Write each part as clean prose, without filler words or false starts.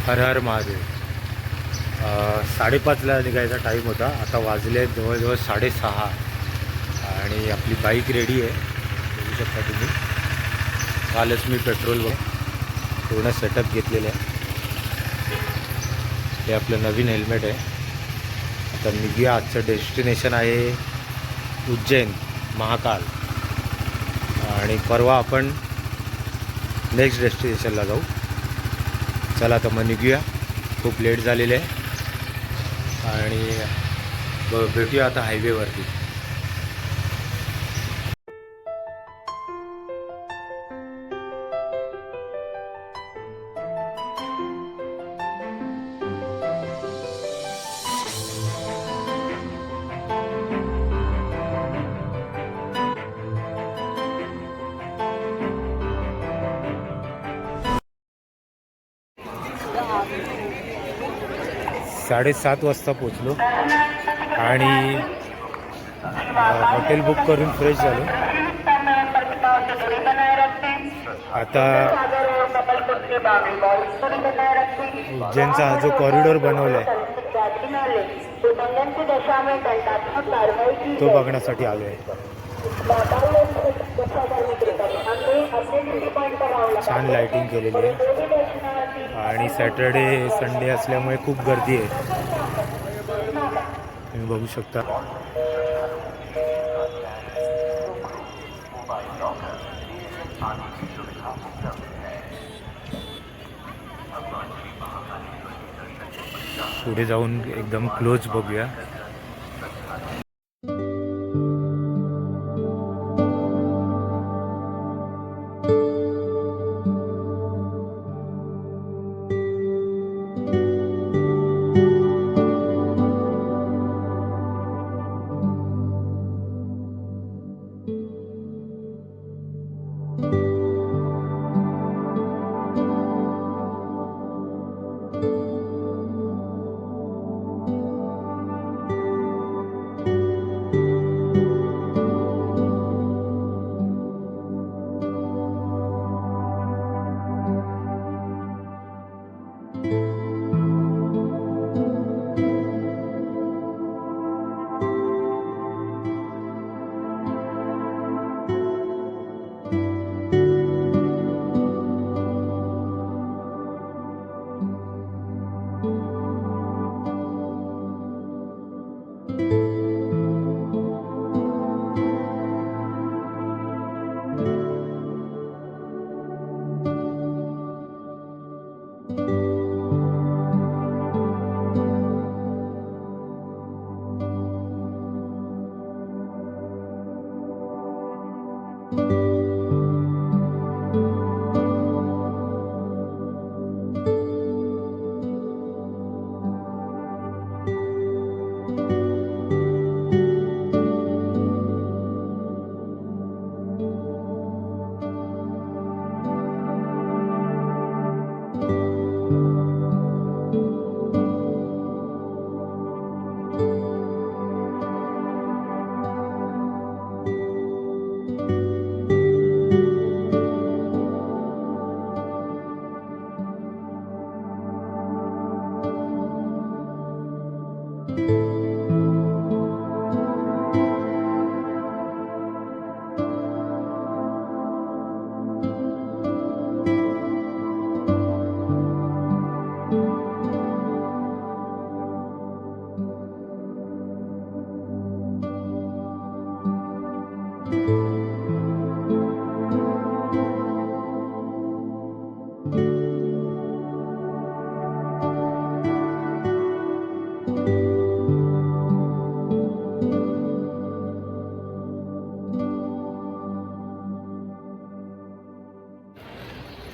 हर हर महादेव. 5:30ला निघायचा टाईम होता. आता वाजले जवळजवळ 6:30 आणि आपली बाईक रेडी आहे. बघू शकता तुम्ही. कालच मी पेट्रोलवर पूर्ण सेटअप घेतलेलं आहे. हे आपलं नवीन हेल्मेट आहे. आता निघूया. आजचं डेस्टिनेशन आहे उज्जैन महाकाल आणि परवा आपण नेक्स्ट डेस्टिनेशनला जाऊ. चला आता मग निघूया. खूप लेट झालेलं आहे आणि भेटूया आता हायवेवरती. साडेसात वाजता पोचलो आणि हॉटेल बुक करून फ्रेश झालो. आता उज्जैनचा हा जो कॉरिडॉर बनवला आहे तो बघण्यासाठी आलो आहे. छान लाईटिंग केलेली आहे आणि सॅटर्डे संडे असल्यामुळे खूप गर्दी आहे. तुम्ही बघू शकता. पुढे जाऊन एकदम क्लोज बघूया.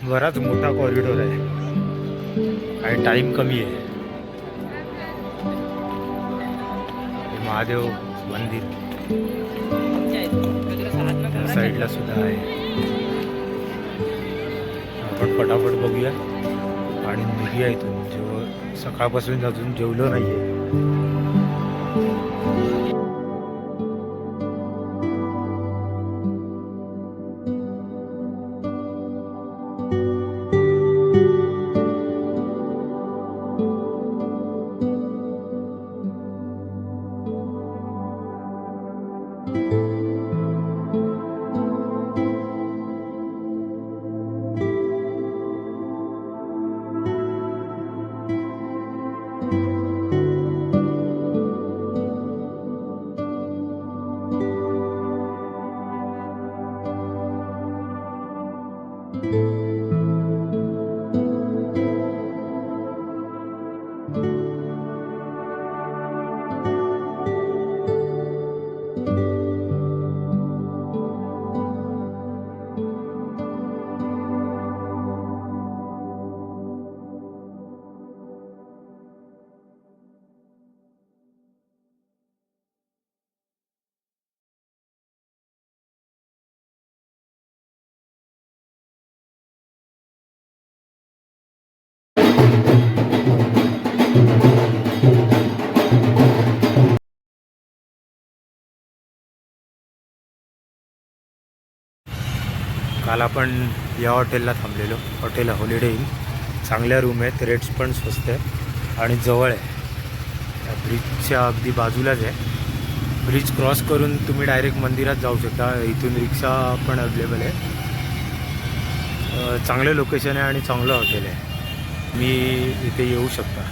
बराच मोठा कॉरिडॉर आहे आणि टाईम कमी आहे. महादेव मंदिर साईडला सुद्धा आहे. आपण पटापट बघूया आणि निघूया इथून. सकाळपासून अजून जेवलो नाहीये. काल आपण या हॉटेलला थांबलेलो, हॉटेल हॉलिडे इन. चांगल्या रूम आहेत, रेट्स पण स्वस्त आहे आणि जवळ आहे. त्या ब्रिजच्या अगदी बाजूलाच आहे. ब्रिज क्रॉस करून तुम्ही डायरेक्ट मंदिरात जाऊ शकता. इथून रिक्षा पण अवेलेबल आहे. चांगलं लोकेशन आहे आणि चांगलं हॉटेल आहे. मी इथे येऊ शकता.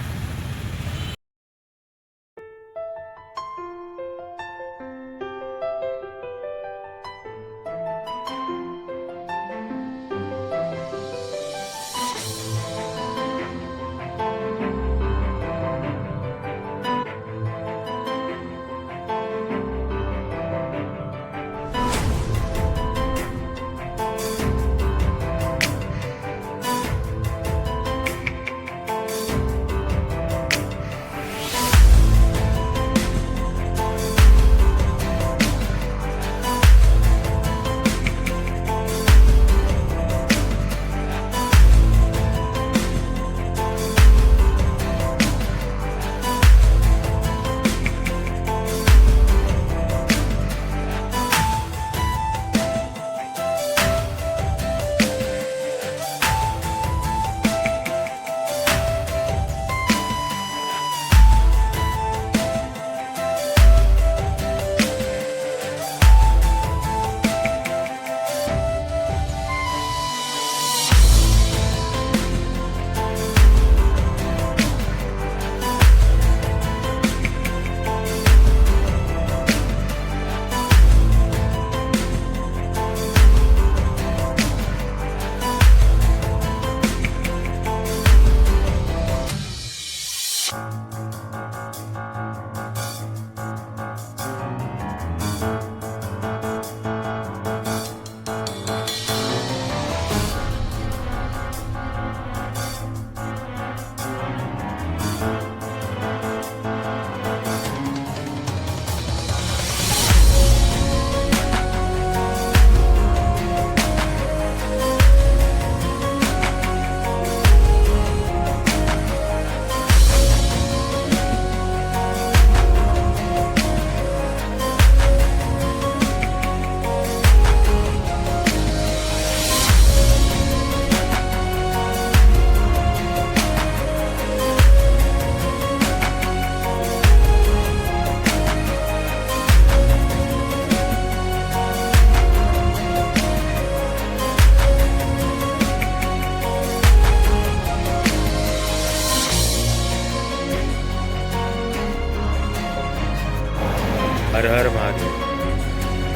हर हर महादेव.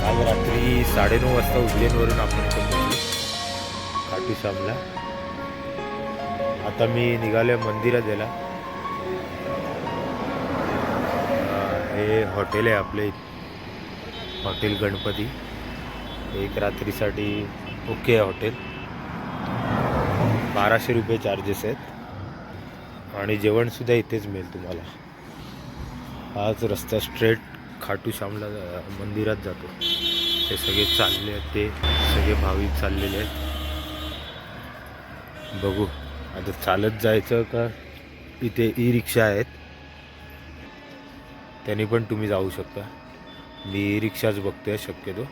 काल रात्री 9:30 वाजता उज्जैनवरून आपण इथे पोहोचलो खाटू श्यामला. आता मी निघालो मंदिरात जायला. हे हॉटेल आहे आपले, हॉटेल गणपती. एक रात्रीसाठी ओके आहे हॉटेल. 1200 रुपये चार्जेस आहेत आणि जेवणसुद्धा इथेच मिळेल तुम्हाला. हाच रस्ता स्ट्रेट खाटू श्यामला मंदिरात जातो. ते सगळे चालले आहेत, ते सगळे भाविक चाललेले आहेत. बघू आता चालत जायचं का इथे ई रिक्षा आहेत, त्यांनी पण तुम्ही जाऊ शकता. मी ई रिक्षाच बघतोय शक्यतो.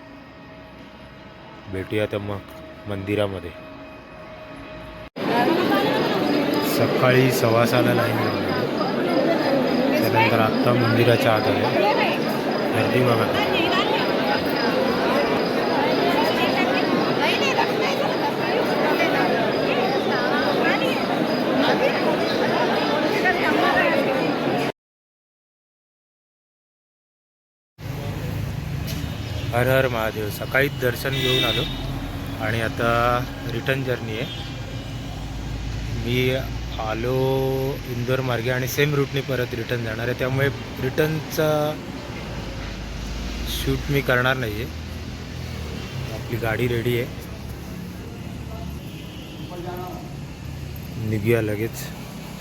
भेटूया तर मग मंदिरामध्ये. सकाळी 6:15 लाईन लागली. त्यानंतर आत्ता मंदिराच्या आत आले. गर्दी बघा. हर हर महादेव. सकाळीच दर्शन घेऊन आलो आणि आता रिटर्न जर्नी आहे. मी आलो इंदोर मार्गे आणि सेम रूटने परत रिटर्न जाणार आहे. त्यामुळे रिटर्नचा शूट मी करणार नाही आहे. आपली गाडी रेडी आहे, निघूया लगेच.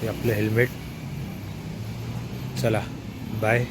ते आपलं हेल्मेट. चला बाय.